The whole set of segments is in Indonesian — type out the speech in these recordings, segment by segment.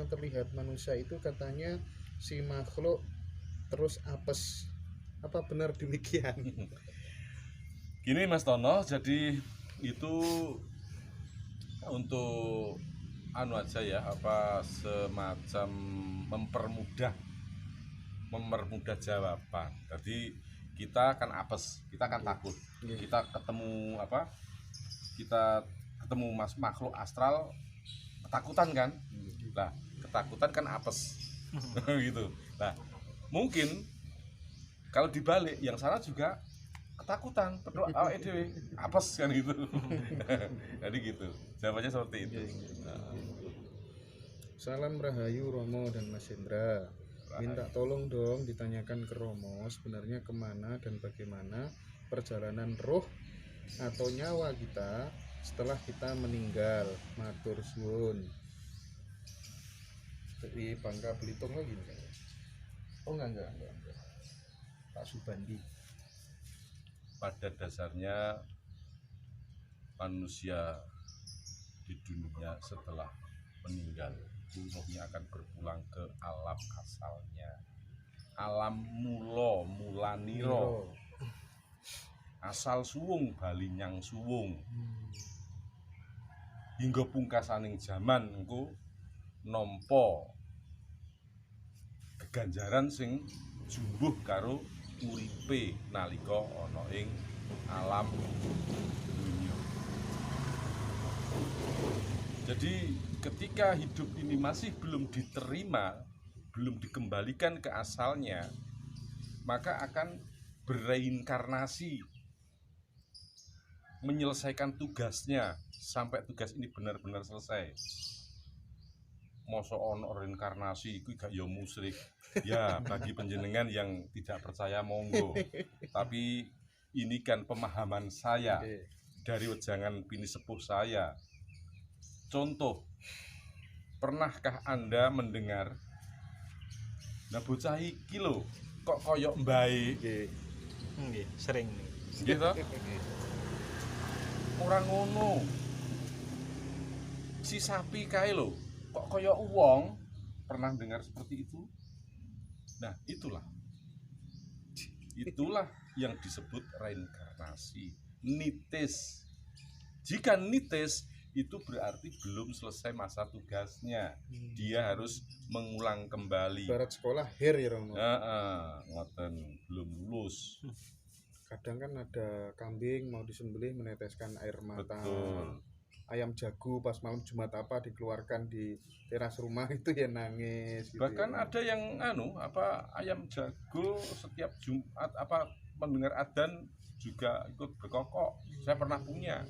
yang terlihat manusia itu katanya si makhluk terus apes. Apa benar demikian? Gini Mas Tono, jadi itu untuk aja ya, semacam mempermudah jawaban. Jadi kita akan apes, kita akan takut. Kita ketemu kita ketemu makhluk astral ketakutan kan? Nah, ketakutan kan apes. Gitu. Nah, mungkin kalau dibalik yang sana juga ketakutan, berdoa awake dhewe apes kan gitu. Jadi gitu. Jawabannya seperti itu. Salam Rahayu Romo dan Mas Hendra. Minta tolong dong ditanyakan ke Romo sebenarnya kemana dan bagaimana perjalanan roh atau nyawa kita setelah kita meninggal. Matur suwun. Dari Bangka Belitung lagi nih. Oh enggak. Pak Subandi. Pada dasarnya manusia di dunia setelah meninggal ruhnya akan berpulang ke alam asalnya, alam mulaniro, asal suwung balinyang suwung. Hingga pungkasaning jaman engko nampa keganjaran sing jumbuh karo uripe nalika ana ing alam dunia. Jadi ketika hidup ini masih belum diterima, belum dikembalikan ke asalnya, maka akan bereinkarnasi menyelesaikan tugasnya sampai tugas ini benar-benar selesai. Mosok ono reinkarnasi iku gak ya musyrik. Ya, bagi penjenengan yang tidak percaya monggo. Tapi ini kan pemahaman saya dari wejangan bini sepuh saya. Contoh, pernahkah Anda mendengar nah bocah iki lho kok koyok mbae? Nggih, sering nih. Gitu. Ora ngono. Si sapi kae lho kok koyok wong. Pernah dengar seperti itu? Nah, itulah yang disebut reinkarnasi. Nitis. Jika nitis itu berarti belum selesai masa tugasnya. Dia harus mengulang kembali. Barat sekolah her ya Romo. Ngoten belum lulus. Kadang kan ada kambing mau disembelih meneteskan air mata. Betul. Ayam jago pas malam Jumat apa dikeluarkan di teras rumah itu ya nangis gitu. Bahkan ada yang ayam jago setiap Jumat mendengar adzan juga ikut berkokok. Saya pernah punya.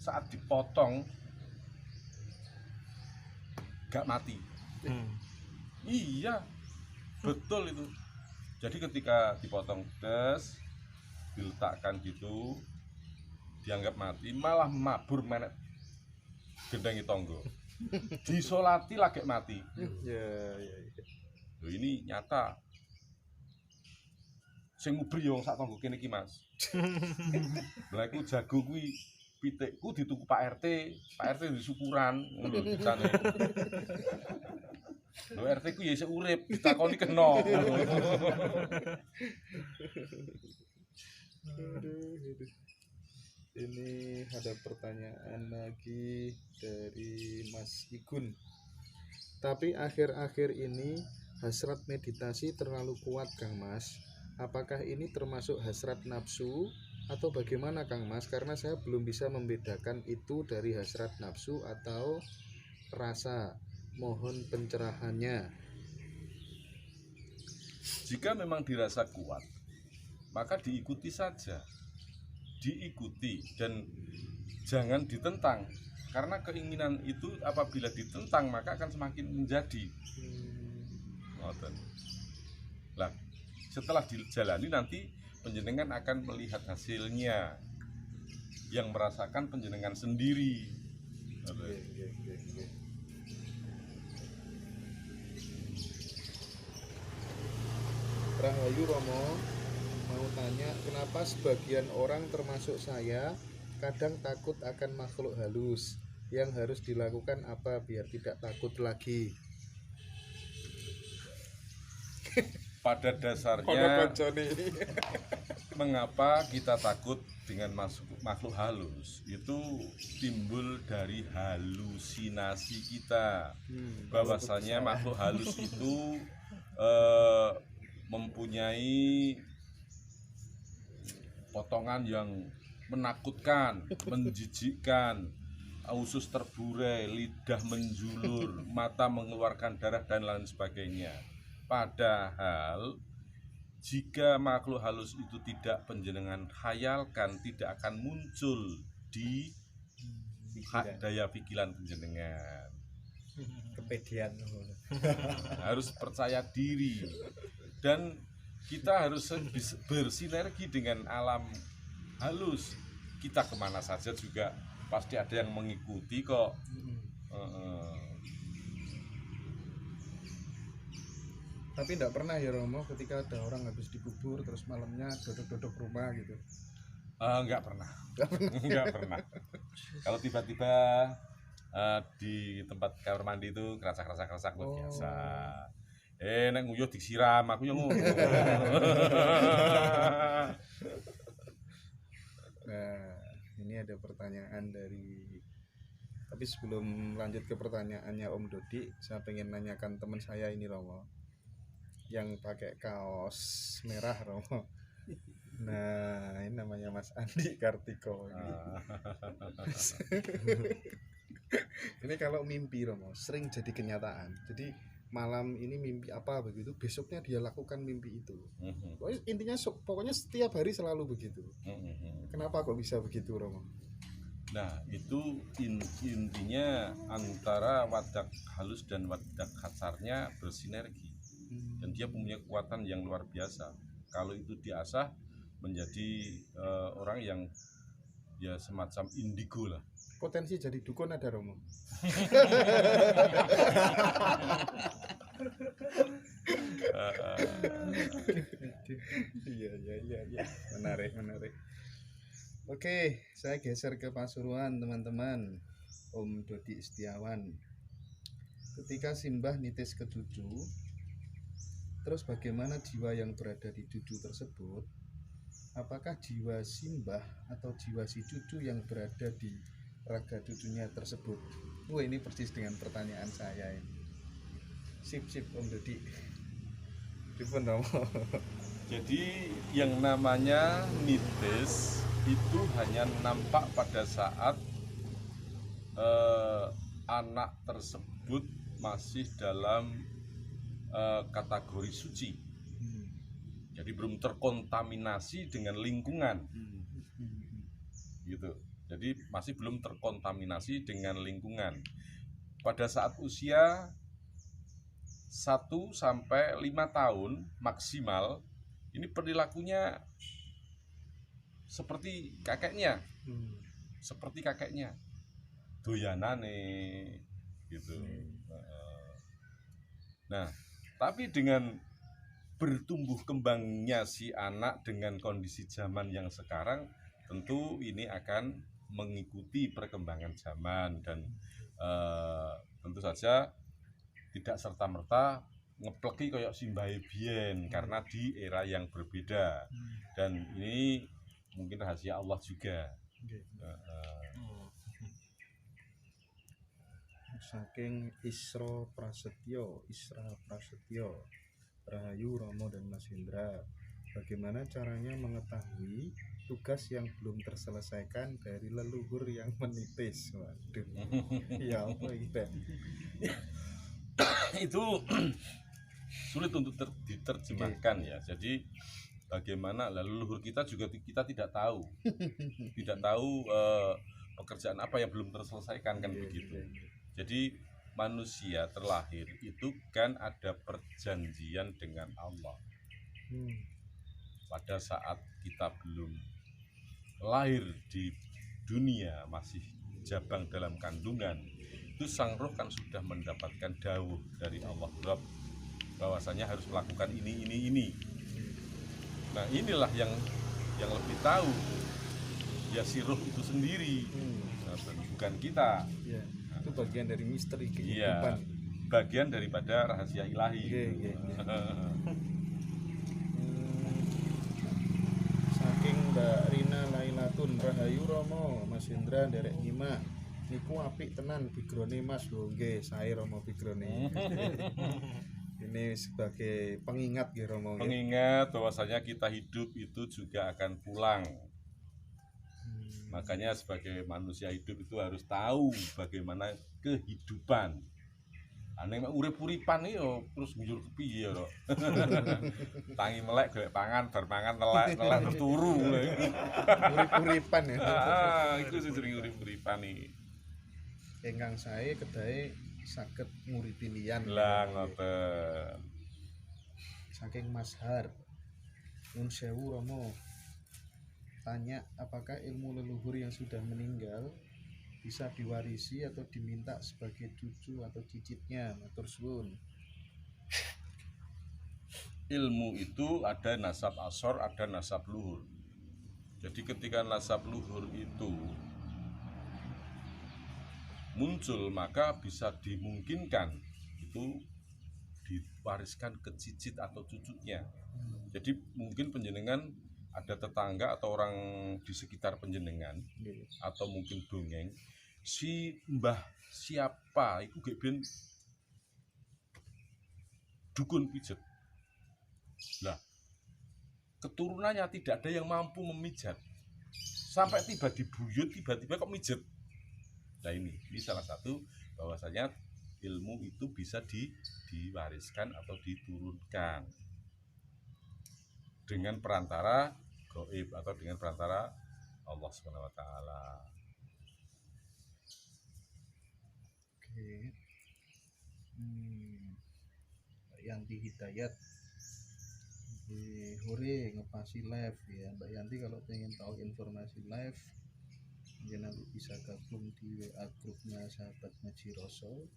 Saat dipotong gak mati. Iya, betul itu. Jadi ketika dipotong diletakkan gitu, dianggap mati, malah mabur menek gendengi tonggo. Disolati lagi mati. Ya. Loh, ini nyata. Sing ngubri yo sak tonggo kene iki, Mas. Lah iku jago kuwi pitikku dituku Pak RT di syukuran ngono ditane. Lho RT ku ya isih urip, ditakoni kena. Ini ada pertanyaan lagi dari Mas Igun. Tapi akhir-akhir ini hasrat meditasi terlalu kuat Kang Mas. Apakah ini termasuk hasrat nafsu atau bagaimana Kang Mas? Karena saya belum bisa membedakan itu dari hasrat nafsu atau rasa. Mohon pencerahannya. Jika memang dirasa kuat, maka diikuti saja. Diikuti dan jangan ditentang. Karena keinginan itu apabila ditentang maka akan semakin menjadi. Lah, setelah dijalani nanti penjenengan akan melihat hasilnya yang merasakan penjenengan sendiri. Rahayu Romo mau tanya, kenapa sebagian orang termasuk saya kadang takut akan makhluk halus, Yang harus dilakukan apa biar tidak takut lagi? Pada dasarnya mengapa kita takut dengan makhluk halus itu timbul dari halusinasi kita. Bahwasanya makhluk halus itu mempunyai potongan yang menakutkan, menjijikkan, usus terburai, lidah menjulur, mata mengeluarkan darah dan lain sebagainya. Padahal jika makhluk halus itu tidak panjenengan khayalkan, tidak akan muncul di daya pikiran panjenengan. Kepedean. Harus percaya diri dan kita harus bersinergi dengan alam halus. Kita kemana saja juga pasti ada yang mengikuti kok. Tapi tidak pernah ya Romo ketika ada orang habis dikubur terus malamnya dodok-dodok rumah gitu. Enggak pernah. Enggak pernah. Kalau tiba-tiba di tempat kamar mandi itu kerasak biasa. Nek nguyuh disiram, aku yang ngono. Nah, ini ada pertanyaan dari. Tapi sebelum lanjut ke pertanyaannya Om Dodi, saya pengen nanyakan teman saya ini Romo, yang pakai kaos merah Romo. Nah, ini namanya Mas Andi Kartiko ini. Ini kalau mimpi Romo sering jadi kenyataan. Jadi malam ini mimpi apa begitu, besoknya dia lakukan mimpi itu. Intinya pokoknya setiap hari selalu begitu. Kenapa kok bisa begitu Romo? Nah, itu intinya antara wadak halus dan wadak kasarnya bersinergi. Dan dia punya kekuatan yang luar biasa. Kalau itu diasah menjadi orang yang ya semacam indigo lah. Potensi jadi dukun ada Romo. Iya. Menarik. Oke, saya geser ke Pasuruan teman-teman. Om Dodi Setiawan. Ketika Simbah nitis ke Juju, terus bagaimana jiwa yang berada di Juju tersebut? Apakah jiwa Simbah atau jiwa si Juju yang berada di raga cucunya tersebut? Wah, ini persis dengan pertanyaan saya ini. Sip Om Dodi. Dipun Romo. Jadi yang namanya nitis itu hanya nampak pada saat anak tersebut masih dalam kategori suci. Jadi belum terkontaminasi dengan lingkungan. Gitu. Jadi masih belum terkontaminasi dengan lingkungan. Pada saat usia 1 sampai 5 tahun maksimal, ini perilakunya seperti kakeknya. Seperti kakeknya. Doyanane gitu. Nah, tapi dengan bertumbuh kembangnya si anak dengan kondisi zaman yang sekarang, tentu ini akan mengikuti perkembangan zaman dan tentu saja tidak serta-merta ngepleki kayak Simbah biyen karena di era yang berbeda. Dan ini mungkin rahasia Allah juga. Saking Isra Prasetyo, Rahayu Romo dan Mas Hendra, bagaimana caranya mengetahui tugas yang belum terselesaikan dari leluhur yang menitis? Waduh, ya apa gitu. Itu sulit untuk diterjemahkan ya. Jadi bagaimana leluhur kita juga kita tidak tahu pekerjaan apa yang belum terselesaikan kan begitu. Jadi manusia terlahir itu kan ada perjanjian dengan Allah. Pada saat kita belum lahir di dunia, masih jabang dalam kandungan, itu sang roh kan sudah mendapatkan dawuh dari Allah Rabb bahwasanya harus melakukan ini. Nah, inilah yang lebih tahu ya si roh itu sendiri, bukan kita. Ya, itu bagian dari misteri Iya, kehidupan. bagian daripada rahasia ilahi. Nggih. Saking Mbak Rina Lailatun Rahayu Romo Mas Indra nderek nyimak niku apik tenan bigrone Mas lho nggih sae Romo bigrone. Ini sebagai pengingat nggih Romo nggih. Mengingat bahwasanya kita hidup itu juga akan pulang. Makanya sebagai manusia hidup itu harus tahu bagaimana kehidupan. Ane mek urip-uripan iki yo terus njur kepiye yo. Tangi melek golek pangan, bar mangan nelek turu. Urip-uripan ya. Iku sing jenenge urip-uripan iki. Ingkang sae kedahe saged nguripi liyan. Lah ngoten. Saking Mas Har. Nun sewu Romo. Tanya apakah ilmu leluhur yang sudah meninggal bisa diwarisi atau diminta sebagai cucu atau cicitnya, matur suwun. Ilmu itu ada nasab asor, ada nasab luhur. Jadi ketika nasab luhur itu muncul, maka bisa dimungkinkan itu diwariskan ke cicit atau cucunya. Jadi mungkin panjenengan ada tetangga atau orang di sekitar panjenengan atau mungkin dongeng si mbah siapa itu gak ben dukun pijet. Lah keturunannya tidak ada yang mampu memijat sampai tiba di buyut tiba-tiba kok mijet. Nah ini salah satu bahwasanya ilmu itu bisa diwariskan atau diturunkan dengan perantara gaib atau dengan perantara Allah Subhanahu wa taala. Oke. Mbak Yanti Hidayat di Hore ngepasi live ya Mbak Yanti. Kalau pengen tahu informasi live ya nanti bisa gabung di WA grupnya Sahabat Ngaji Rasul,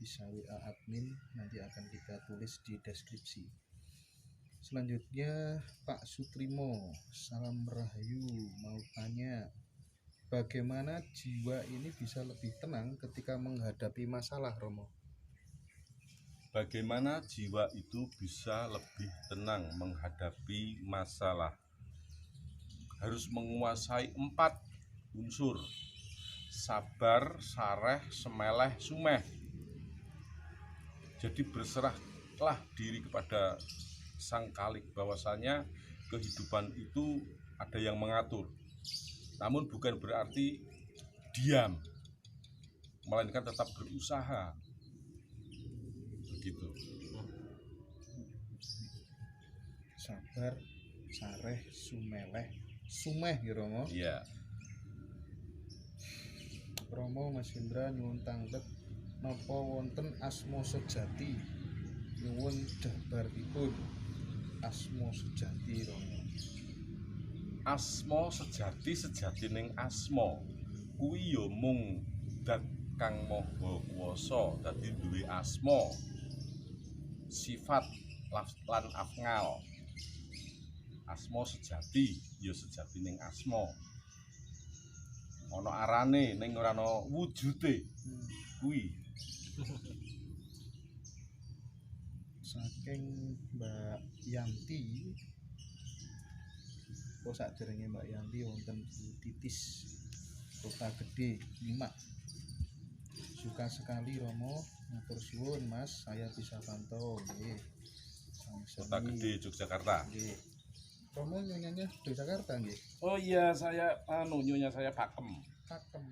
bisa WA admin, nanti akan kita tulis di deskripsi. Selanjutnya Pak Sutrimo, salam rahayu, mau tanya bagaimana jiwa ini bisa lebih tenang ketika menghadapi masalah, Romo? Bagaimana jiwa itu bisa lebih tenang menghadapi masalah? Harus menguasai 4 unsur: sabar, sareh, semeleh, sumeh. Jadi berserahlah diri kepada Sang Khalik bahwasanya kehidupan itu ada yang mengatur. Namun bukan berarti diam, melainkan tetap berusaha. Begitu. Sabar, sareh, sumeleh, sumeh ya Romo. Iya. Romo Mas Indra nyuwun tanggep napa wonten asma sejati, nyuwun dabaripun asma sejati Romo. Asma sejati ning asma kuwi ya mung dat kang maha kuwasa dadi duwe asma, sifat lan afngal. Asma sejati ya sejati ning asma. Ana arane ning ora ana wujude. Kuwi. Saking Mbak Yanti, kok sakderenge Mbak Yanti wonten Bu Titis Kota Gede Nyimak. Suka sekali Romo, matur suwun Mas, saya bisa pantau nggih. Kota Gede Yogyakarta. Nggih. Romo nyonyanya Yogyakarta nggih. Oh iya, saya nyonya saya Pakem. Pakem.